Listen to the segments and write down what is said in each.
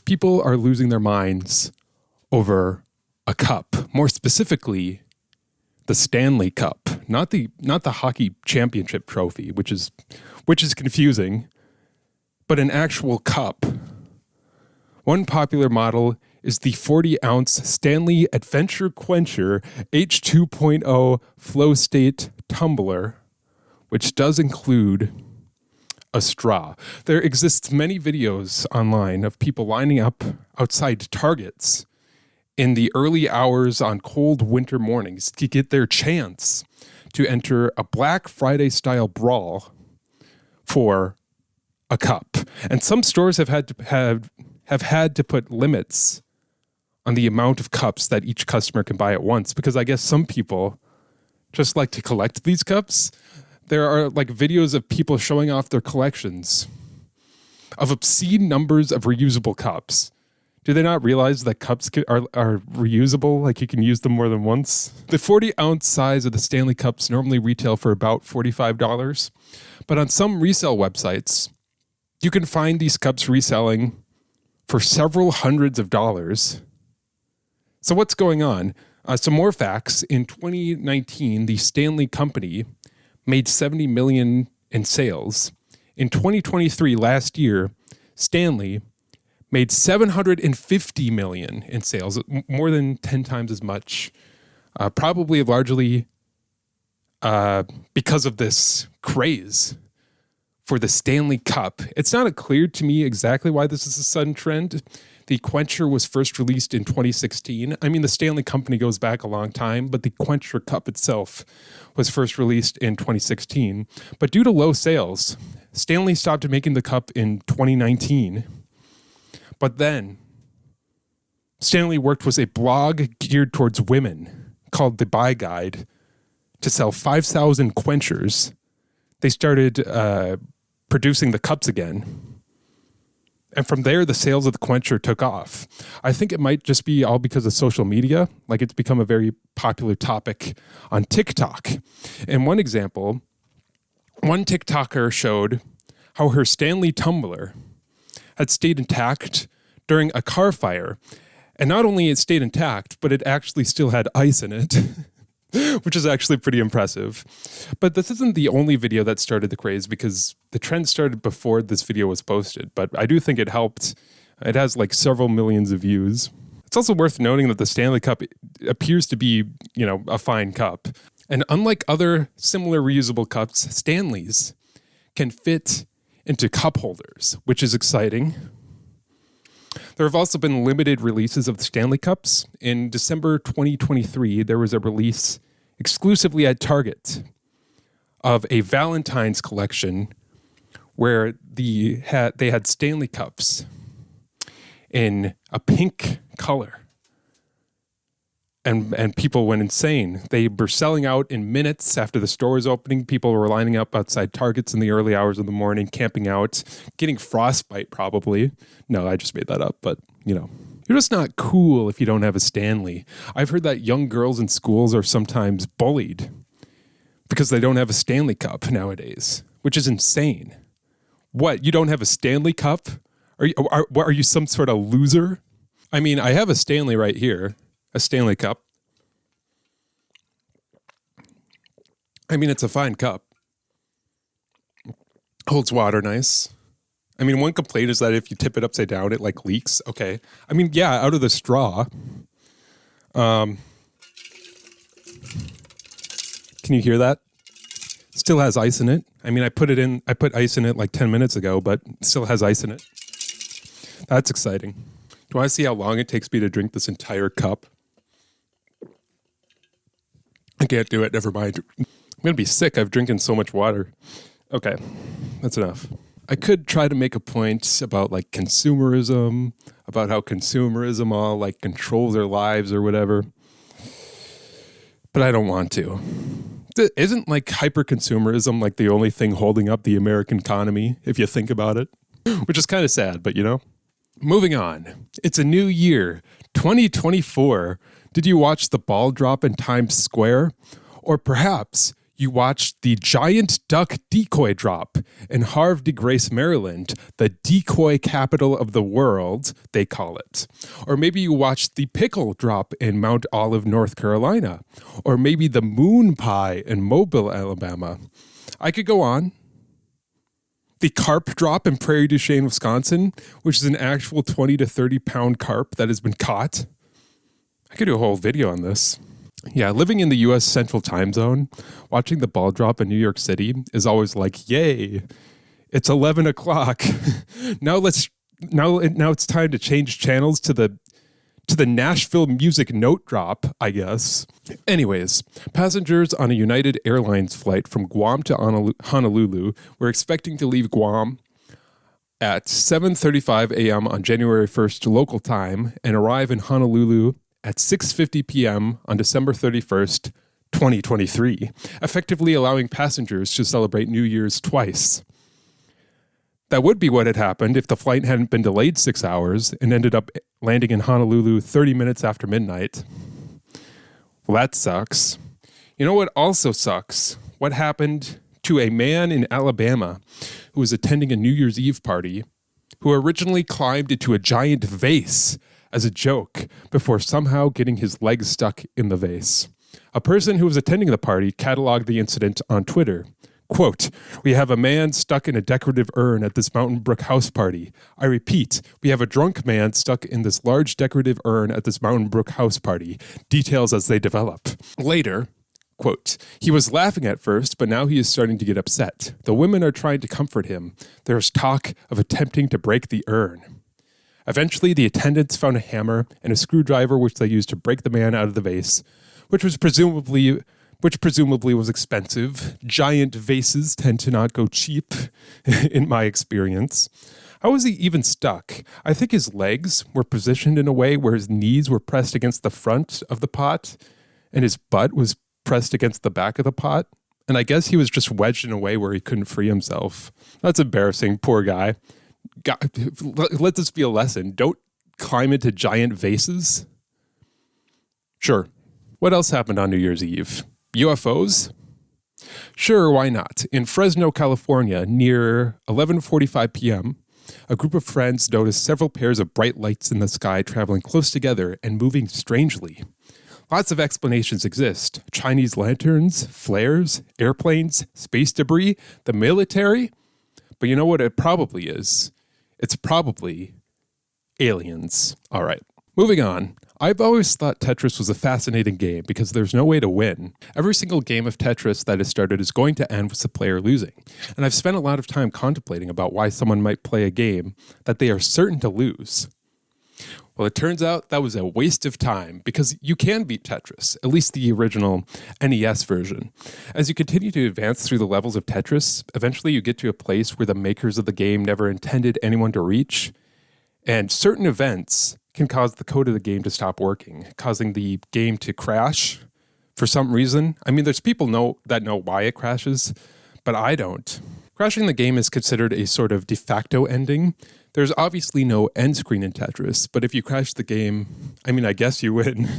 people are losing their minds over a cup. More specifically, the Stanley Cup, not the hockey championship trophy, which is confusing, but an actual cup. One popular model is the 40-ounce Stanley Adventure Quencher H2.0 Flow State Tumbler, which does include a straw. There exists many videos online of people lining up outside Targets in the early hours on cold winter mornings to get their chance to enter a Black Friday-style brawl for a cup. And some stores have had to put limits on the amount of cups that each customer can buy at once, because I guess some people just like to collect these cups. There are like videos of people showing off their collections of obscene numbers of reusable cups. Do they not realize that cups are reusable? Like you can use them more than once? The 40-ounce size of the Stanley Cups normally retail for about $45, but on some resale websites, you can find these cups reselling for several hundreds of dollars. So what's going on? Some more facts. In 2019, the Stanley Company made $70 million in sales. In 2023, last year, Stanley made $750 million in sales, more than 10 times as much, probably largely because of this craze for the Stanley Cup. It's not clear to me exactly why this is a sudden trend. The Quencher was first released in 2016. I mean, the Stanley Company goes back a long time, but the Quencher Cup itself was first released in 2016. But due to low sales, Stanley stopped making the cup in 2019. But then, Stanley worked with a blog geared towards women called The Buy Guide to sell 5,000 Quenchers. They started producing the cups again. And from there, the sales of the Quencher took off. I think it might just be all because of social media. Like it's become a very popular topic on TikTok. And one example, one TikToker showed how her Stanley tumbler had stayed intact during a car fire. And not only it stayed intact, but it actually still had ice in it, which is actually pretty impressive. But this isn't the only video that started the craze, because the trend started before this video was posted. But I do think it helped. It has like several millions of views. It's also worth noting that the Stanley Cup appears to be, a fine cup. And unlike other similar reusable cups, Stanley's can fit into cup holders, which is exciting. There have also been limited releases of the Stanley Cups. In December 2023, there was a release exclusively at Target of a Valentine's collection where they had Stanley Cups in a pink color. And people went insane. They were selling out in minutes after the stores opening. People were lining up outside Targets in the early hours of the morning, camping out, getting frostbite probably. No, I just made that up, but you're just not cool if you don't have a Stanley. I've heard that young girls in schools are sometimes bullied because they don't have a Stanley Cup nowadays, which is insane. What, you don't have a Stanley Cup? Are you some sort of loser? I mean, I have a Stanley right here. A Stanley Cup. I mean, it's a fine cup. Holds water nice. I mean, one complaint is that if you tip it upside down, it like leaks. Okay. I mean, yeah, out of the straw. Can you hear that? Still has ice in it. I mean, I put ice in it like 10 minutes ago, but it still has ice in it. That's exciting. Do you want to see how long it takes me to drink this entire cup? I can't do it. Never mind. I'm going to be sick. I've drinking so much water. Okay. That's enough. I could try to make a point about like consumerism, about how consumerism all like controls our lives or whatever. But I don't want to. Isn't like hyper-consumerism like the only thing holding up the American economy, if you think about it? Which is kind of sad, but Moving on. It's a new year, 2024. Did you watch the ball drop in Times Square? Or perhaps You watched the giant duck decoy drop in Havre de Grace, Maryland, the decoy capital of the world, they call it. Or maybe you watched the pickle drop in Mount Olive, North Carolina. Or maybe the moon pie in Mobile, Alabama. I could go on. The carp drop in Prairie du Chien, Wisconsin, which is an actual 20 to 30 pound carp that has been caught. I could do a whole video on this. Yeah, living in the U.S. Central Time Zone, watching the ball drop in New York City is always like, yay, it's 11 o'clock. Now it's time to change channels to the Nashville music note drop, I guess. Anyways, passengers on a United Airlines flight from Guam to Honolulu were expecting to leave Guam at 7:35 a.m. on January 1st local time and arrive in Honolulu at 6:50 p.m. on December 31st, 2023, effectively allowing passengers to celebrate New Year's twice. That would be what had happened if the flight hadn't been delayed 6 hours and ended up landing in Honolulu 30 minutes after midnight. Well, that sucks. You know what also sucks? What happened to a man in Alabama who was attending a New Year's Eve party who originally climbed into a giant vase as a joke before somehow getting his legs stuck in the vase. A person who was attending the party cataloged the incident on Twitter. Quote, "We have a man stuck in a decorative urn at this Mountain Brook house party. I repeat, we have a drunk man stuck in this large decorative urn at this Mountain Brook house party. Details as they develop." Later, quote, "He was laughing at first, but now he is starting to get upset. The women are trying to comfort him. There's talk of attempting to break the urn." Eventually, the attendants found a hammer and a screwdriver which they used to break the man out of the vase, which presumably was expensive. Giant vases tend to not go cheap, in my experience. How was he even stuck? I think his legs were positioned in a way where his knees were pressed against the front of the pot, and his butt was pressed against the back of the pot. And I guess he was just wedged in a way where he couldn't free himself. That's embarrassing, poor guy. God, let this be a lesson. Don't climb into giant vases. Sure. What else happened on New Year's Eve? UFOs? Sure, why not? In Fresno, California, near 11:45 p.m., a group of friends noticed several pairs of bright lights in the sky traveling close together and moving strangely. Lots of explanations exist. Chinese lanterns, flares, airplanes, space debris, the military. But you know what it probably is? It's probably aliens. All right, moving on. I've always thought Tetris was a fascinating game because there's no way to win. Every single game of Tetris that is started is going to end with the player losing. And I've spent a lot of time contemplating about why someone might play a game that they are certain to lose. Well, it turns out that was a waste of time because you can beat Tetris, at least the original NES version. As you continue to advance through the levels of Tetris, eventually you get to a place where the makers of the game never intended anyone to reach, and certain events can cause the code of the game to stop working, causing the game to crash for some reason. I mean, there's people that know why it crashes, but I don't. Crashing the game is considered a sort of de facto ending. There's obviously no end screen in Tetris, but if you crash the game, I mean, I guess you win.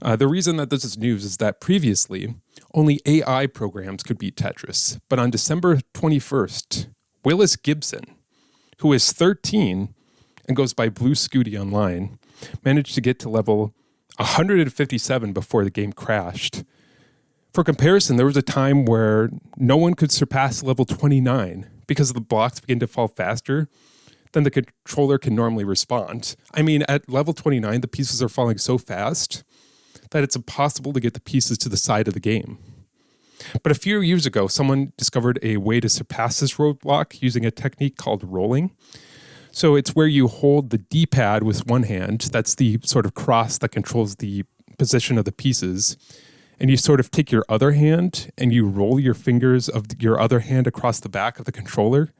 The reason that this is news is that previously, only AI programs could beat Tetris. But on December 21st, Willis Gibson, who is 13 and goes by Blue Scooty online, managed to get to level 157 before the game crashed. For comparison, there was a time where no one could surpass level 29 because the blocks begin to fall faster than the controller can normally respond. I mean, at level 29, the pieces are falling so fast that it's impossible to get the pieces to the side of the game. But a few years ago, someone discovered a way to surpass this roadblock using a technique called rolling. So it's where you hold the D-pad with one hand. That's the sort of cross that controls the position of the pieces. And you sort of take your other hand and you roll your fingers of your other hand across the back of the controller.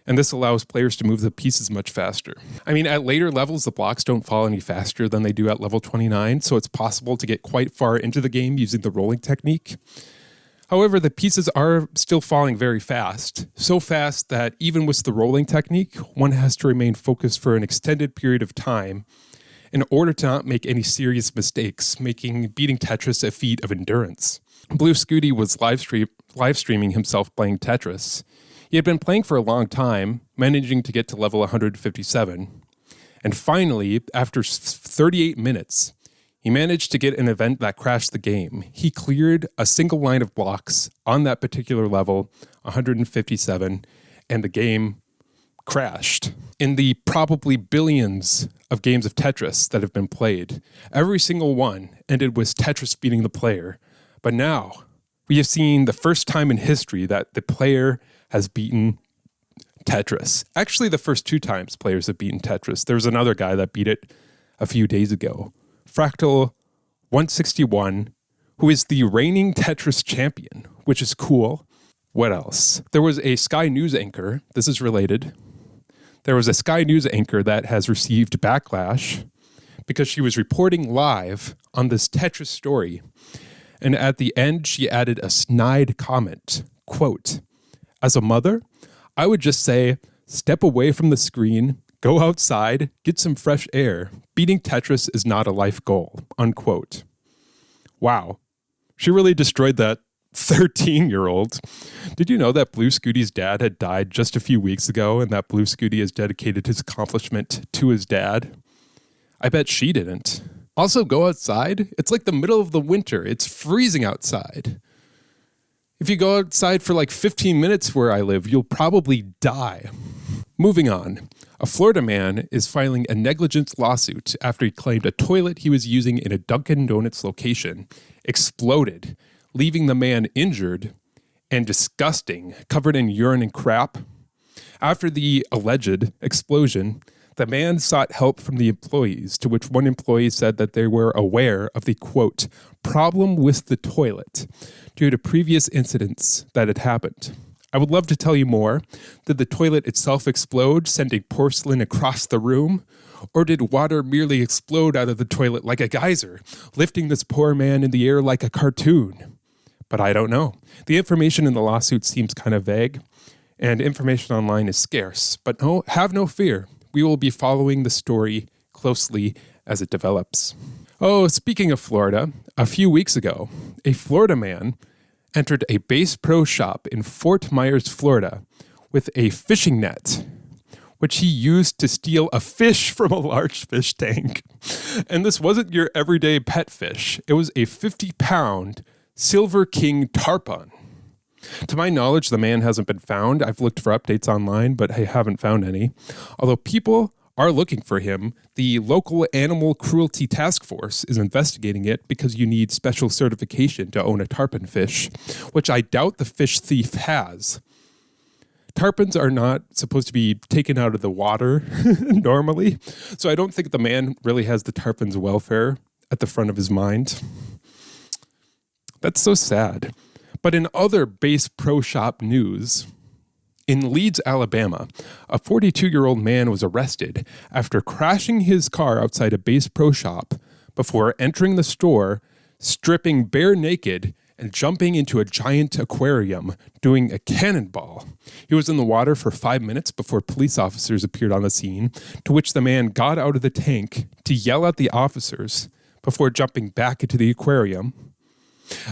And this allows players to move the pieces much faster. I mean, at later levels, the blocks don't fall any faster than they do at level 29, so it's possible to get quite far into the game using the rolling technique. However, the pieces are still falling very fast, so fast that even with the rolling technique, one has to remain focused for an extended period of time in order to not make any serious mistakes, making beating Tetris a feat of endurance. Blue Scooty was live streaming himself playing Tetris. He had been playing for a long time, managing to get to level 157. And finally, after 38 minutes, he managed to get an event that crashed the game. He cleared a single line of blocks on that particular level, 157, and the game crashed. In the probably billions of games of Tetris that have been played, every single one ended with Tetris beating the player. But now, we have seen the first time in history that the player has beaten Tetris. Actually, the first 2 times players have beaten Tetris. There was another guy that beat it a few days ago. Fractal 161, who is the reigning Tetris champion, which is cool. What else? There was a Sky News anchor. This is related. There was a Sky News anchor that has received backlash because she was reporting live on this Tetris story. And at the end, she added a snide comment. Quote, "As a mother, I would just say, step away from the screen, go outside, get some fresh air. Beating Tetris is not a life goal." Unquote. Wow. She really destroyed that 13-year-old. Did you know that Blue Scooty's dad had died just a few weeks ago and that Blue Scooty has dedicated his accomplishment to his dad? I bet she didn't. Also, go outside. It's like the middle of the winter. It's freezing outside. If you go outside for like 15 minutes where I live, you'll probably die. Moving on. A Florida man is filing a negligence lawsuit after he claimed a toilet he was using in a Dunkin' Donuts location exploded, leaving the man injured and disgusting, covered in urine and crap. After the alleged explosion, the man sought help from the employees, to which one employee said that they were aware of the, quote, problem with the toilet due to previous incidents that had happened. I would love to tell you more. Did the toilet itself explode, sending porcelain across the room? Or did water merely explode out of the toilet like a geyser, lifting this poor man in the air like a cartoon? But I don't know. The information in the lawsuit seems kind of vague, and information online is scarce. But no, have no fear. We will be following the story closely as it develops. Oh, speaking of Florida, a few weeks ago, a Florida man entered a Bass Pro shop in Fort Myers, Florida, with a fishing net, which he used to steal a fish from a large fish tank. And this wasn't your everyday pet fish. It was a 50-pound Silver King tarpon. To my knowledge, the man hasn't been found. I've looked for updates online, but I haven't found any. Although people are looking for him, the local Animal Cruelty Task Force is investigating it because you need special certification to own a tarpon fish, which I doubt the fish thief has. Tarpons are not supposed to be taken out of the water normally, so I don't think the man really has the tarpon's welfare at the front of his mind. That's so sad. But in other Bass Pro Shop news, in Leeds, Alabama, a 42-year-old man was arrested after crashing his car outside a Bass Pro Shop before entering the store, stripping bare naked, and jumping into a giant aquarium, doing a cannonball. He was in the water for 5 minutes before police officers appeared on the scene, to which the man got out of the tank to yell at the officers before jumping back into the aquarium.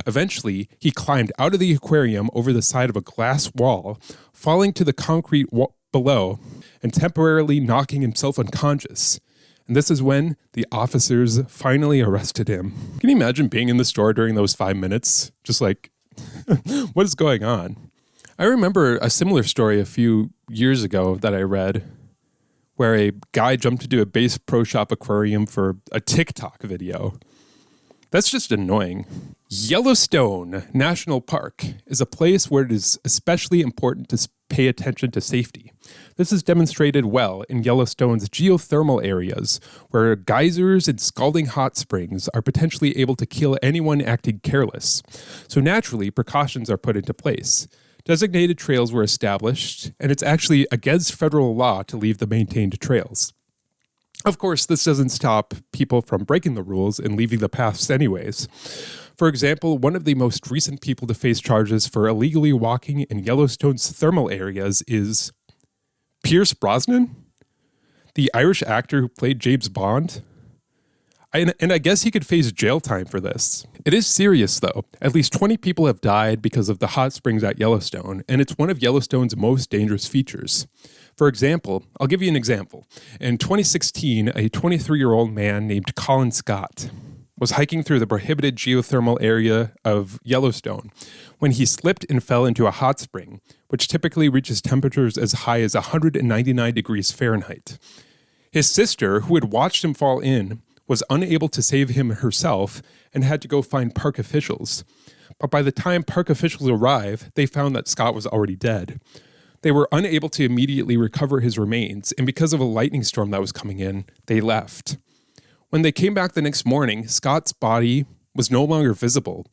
Eventually, he climbed out of the aquarium over the side of a glass wall, falling to the concrete below and temporarily knocking himself unconscious. And this is when the officers finally arrested him. Can you imagine being in the store during those 5 minutes? Just like, what is going on? I remember a similar story a few years ago that I read where a guy jumped into a Bass Pro Shop aquarium for a TikTok video. That's just annoying. Yellowstone National Park is a place where it is especially important to pay attention to safety. This is demonstrated well in Yellowstone's geothermal areas, where geysers and scalding hot springs are potentially able to kill anyone acting careless. So naturally, precautions are put into place. Designated trails were established, and it's actually against federal law to leave the maintained trails. Of course, this doesn't stop people from breaking the rules and leaving the paths anyways. For example, one of the most recent people to face charges for illegally walking in Yellowstone's thermal areas is Pierce Brosnan, the Irish actor who played James Bond. And I guess he could face jail time for this. It is serious, though. At least 20 people have died because of the hot springs at Yellowstone, and it's one of Yellowstone's most dangerous features. For example, I'll give you an example. In 2016, a 23-year-old man named Colin Scott was hiking through the prohibited geothermal area of Yellowstone when he slipped and fell into a hot spring, which typically reaches temperatures as high as 199 degrees Fahrenheit. His sister, who had watched him fall in, was unable to save him herself and had to go find park officials. But by the time park officials arrived, they found that Scott was already dead. They were unable to immediately recover his remains, and because of a lightning storm that was coming in, they left. When they came back the next morning, Scott's body was no longer visible.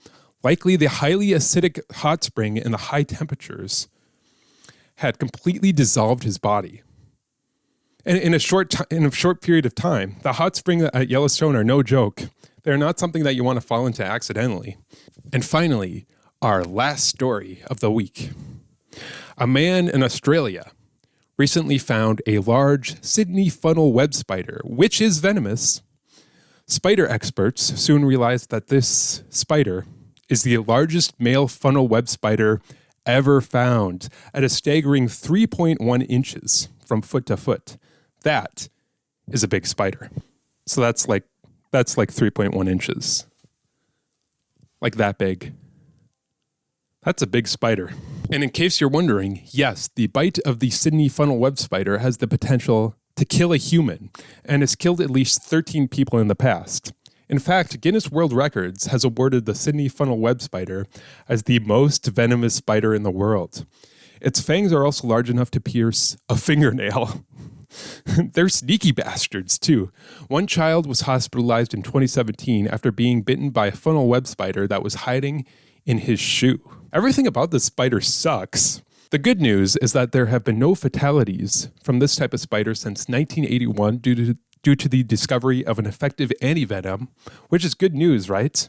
Likely the highly acidic hot spring and the high temperatures had completely dissolved his body. And in a short period of time, the hot springs at Yellowstone are no joke. They're not something that you want to fall into accidentally. And finally, our last story of the week. A man in Australia recently found a large Sydney funnel web spider, which is venomous. Spider experts soon realized that this spider is the largest male funnel web spider ever found at a staggering 3.1 inches from foot to foot. That is a big spider. So that's like 3.1 inches. Like that big. That's a big spider. And in case you're wondering, yes, the bite of the Sydney funnel web spider has the potential to kill a human and has killed at least 13 people in the past. In fact, Guinness World Records has awarded the Sydney funnel web spider as the most venomous spider in the world. Its fangs are also large enough to pierce a fingernail. They're sneaky bastards, too. One child was hospitalized in 2017 after being bitten by a funnel web spider that was hiding in his shoe. Everything about this spider sucks. The good news is that there have been no fatalities from this type of spider since 1981 due to the discovery of an effective antivenom, which is good news, right?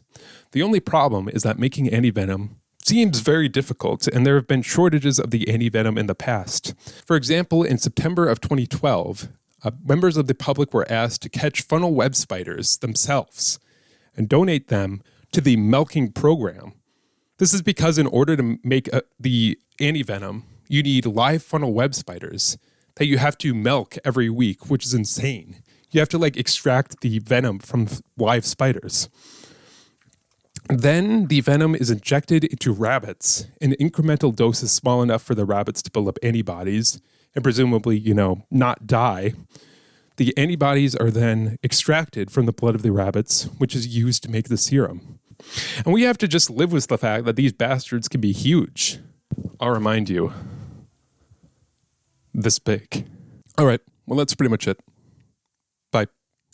The only problem is that making antivenom seems very difficult, and there have been shortages of the antivenom in the past. For example, in September of 2012, members of the public were asked to catch funnel web spiders themselves and donate them to the milking program. This is because in order to make the antivenom, you need live funnel web spiders that you have to milk every week, which is insane. You have to extract the venom from live spiders. Then the venom is injected into rabbits in incremental doses small enough for the rabbits to build up antibodies and presumably, not die. The antibodies are then extracted from the blood of the rabbits, which is used to make the serum. And we have to just live with the fact that these bastards can be huge. I'll remind you, this big. All right, well, that's pretty much it.